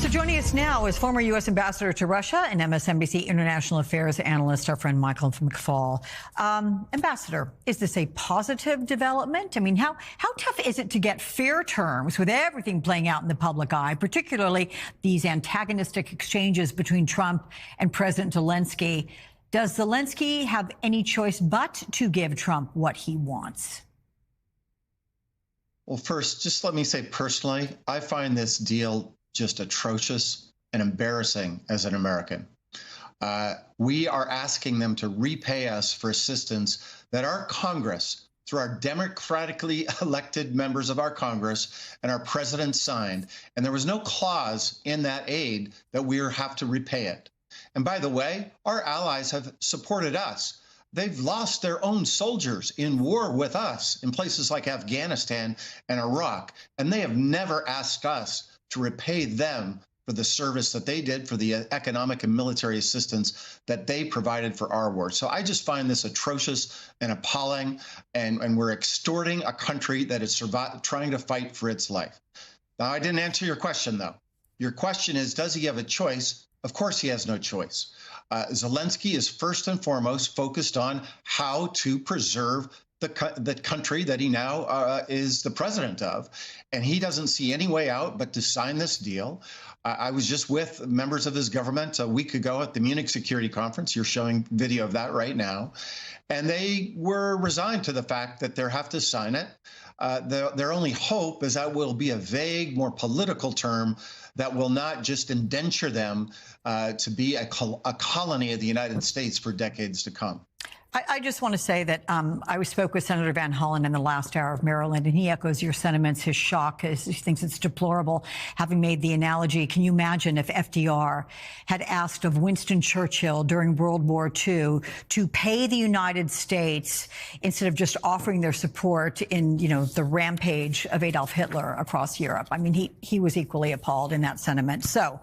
So joining us now is former U.S. Ambassador to Russia and MSNBC International Affairs analyst, our friend Michael McFaul. Ambassador, is this a positive development? I mean, how tough is it to get fair terms with everything playing out in the public eye, particularly these antagonistic exchanges between Trump and President Zelensky? Does Zelensky have any choice but to give Trump what he wants? Well, first, just let me say personally, I find this deal just atrocious and embarrassing as an American. We are asking them to repay us for assistance that our Congress, through our democratically elected members of our Congress and our president signed, and there was no clause in that aid that we have to repay it. And by the way, our allies have supported us. They've lost their own soldiers in war with us in places like Afghanistan and Iraq, and they have never asked us to repay them for the service that they did, for the economic and military assistance that they provided for our war. So I just find this atrocious and appalling, and we're extorting a country that is trying to fight for its life. Now, I didn't answer your question, though. Your question is, does he have a choice? Of course he has no choice. Zelensky is first and foremost focused on how to preserve the country that he now is the president of. And he doesn't see any way out but to sign this deal. I was just with members of his government a week ago at the Munich Security Conference. You're showing video of that right now. And they were resigned to the fact that they'll have to sign it. Their only hope is that will be a vague, more political term that will not just indenture them to be a colony of the United States for decades to come. I just want to say that I spoke with Senator Van Hollen in the last hour of Maryland, and he echoes your sentiments, his shock, he thinks it's deplorable, having made the analogy. Can you imagine if FDR had asked of Winston Churchill during World War II to pay the United States instead of just offering their support in, the rampage of Adolf Hitler across Europe? I mean, he was equally appalled in that sentiment. So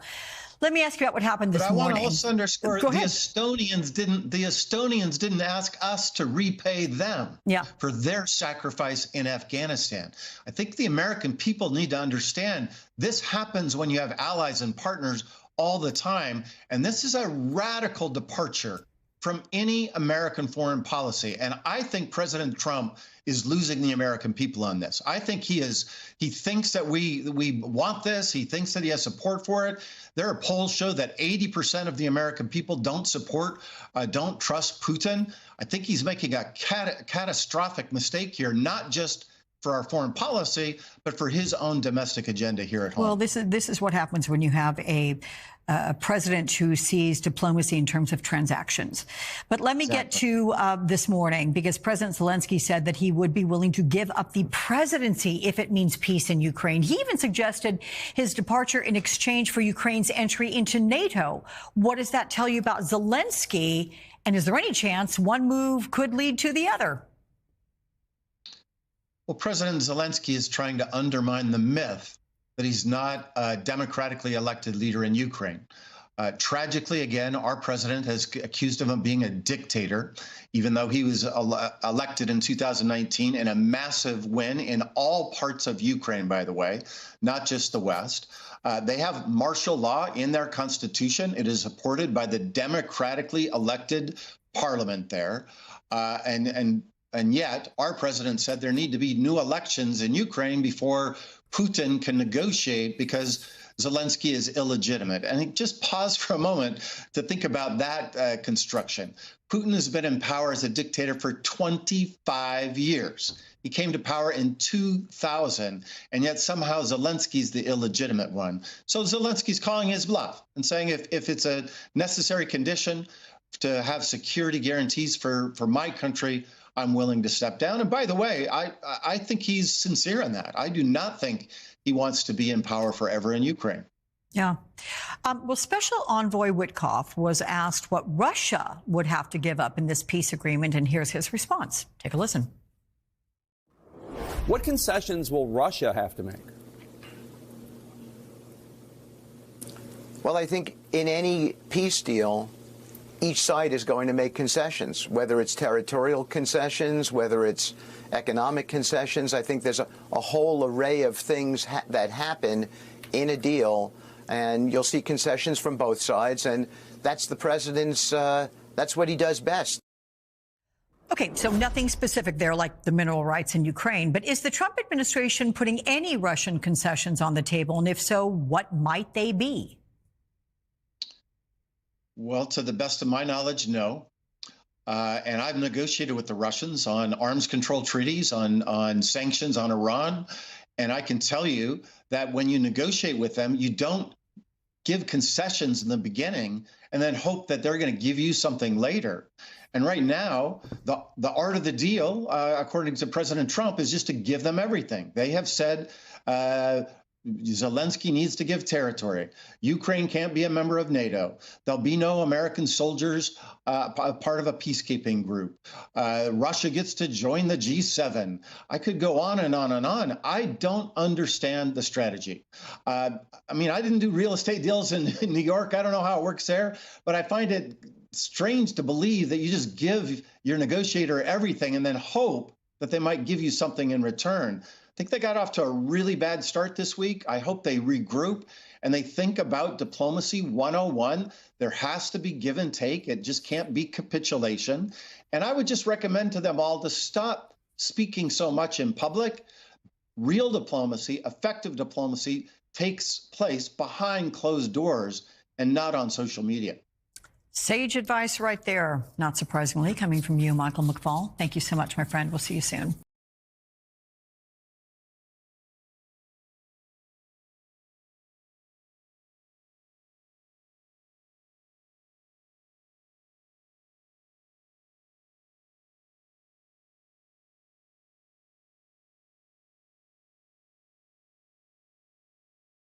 let me ask you about what happened this morning. But I want to also underscore the Estonians didn't ask us to repay them for their sacrifice in Afghanistan. I think the American people need to understand this happens when you have allies and partners all the time. And this is a radical departure from any American foreign policy. And I think President Trump is losing the American people on this. I think he thinks that we want this. He thinks that he has support for it. There are polls show that 80% of the American people don't trust Putin. I think he's making a catastrophic mistake here, not just for our foreign policy, but for his own domestic agenda here at home. Well, this is what happens when you have a president who sees diplomacy in terms of transactions. But let me get to this morning, because President Zelensky said that he would be willing to give up the presidency if it means peace in Ukraine. He even suggested his departure in exchange for Ukraine's entry into NATO. What does that tell you about Zelensky? And is there any chance one move could lead to the other? Well, President Zelensky is trying to undermine the myth that he's not a democratically elected leader in Ukraine. Tragically, again, our president has accused him of being a dictator, even though he was elected in 2019 in a massive win in all parts of Ukraine, by the way, not just the West. They have martial law in their constitution. It is supported by the democratically elected parliament there. And yet our president said there need to be new elections in Ukraine before Putin can negotiate because Zelensky is illegitimate. And just pause for a moment to think about that construction. Putin has been in power as a dictator for 25 years. He came to power in 2000, and yet somehow Zelensky's the illegitimate one. So Zelensky's calling his bluff and saying if it's a necessary condition to have security guarantees for my country, I'm willing to step down. And by the way, I think he's sincere in that. I do not think he wants to be in power forever in Ukraine. Yeah. Well, Special Envoy Witkoff was asked what Russia would have to give up in this peace agreement, and here's his response. Take a listen. What concessions will Russia have to make? Well, I think in any peace deal, each side is going to make concessions, whether it's territorial concessions, whether it's economic concessions. I think there's a whole array of things that happen in a deal and you'll see concessions from both sides. And that's the president's, that's what he does best. Okay, so nothing specific there like the mineral rights in Ukraine, but is the Trump administration putting any Russian concessions on the table? And if so, what might they be? Well, to the best of my knowledge, no. And I've negotiated with the Russians on arms control treaties, on sanctions on Iran. And I can tell you that when you negotiate with them, you don't give concessions in the beginning and then hope that they're going to give you something later. And right now, the art of the deal, according to President Trump, is just to give them everything. They have said Zelensky needs to give territory. Ukraine can't be a member of NATO. There'll be no American soldiers part of a peacekeeping group. Russia gets to join the G7. I could go on and on and on. I don't understand the strategy. I mean, I didn't do real estate deals in New York. I don't know how it works there, but I find it strange to believe that you just give your negotiator everything and then hope that they might give you something in return. I think they got off to a really bad start this week. I hope they regroup and they think about diplomacy 101. There has to be give and take. It just can't be capitulation. And I would just recommend to them all to stop speaking so much in public. Real diplomacy, effective diplomacy, takes place behind closed doors and not on social media. Sage advice right there, not surprisingly, coming from you, Michael McFaul. Thank you so much, my friend. We'll see you soon.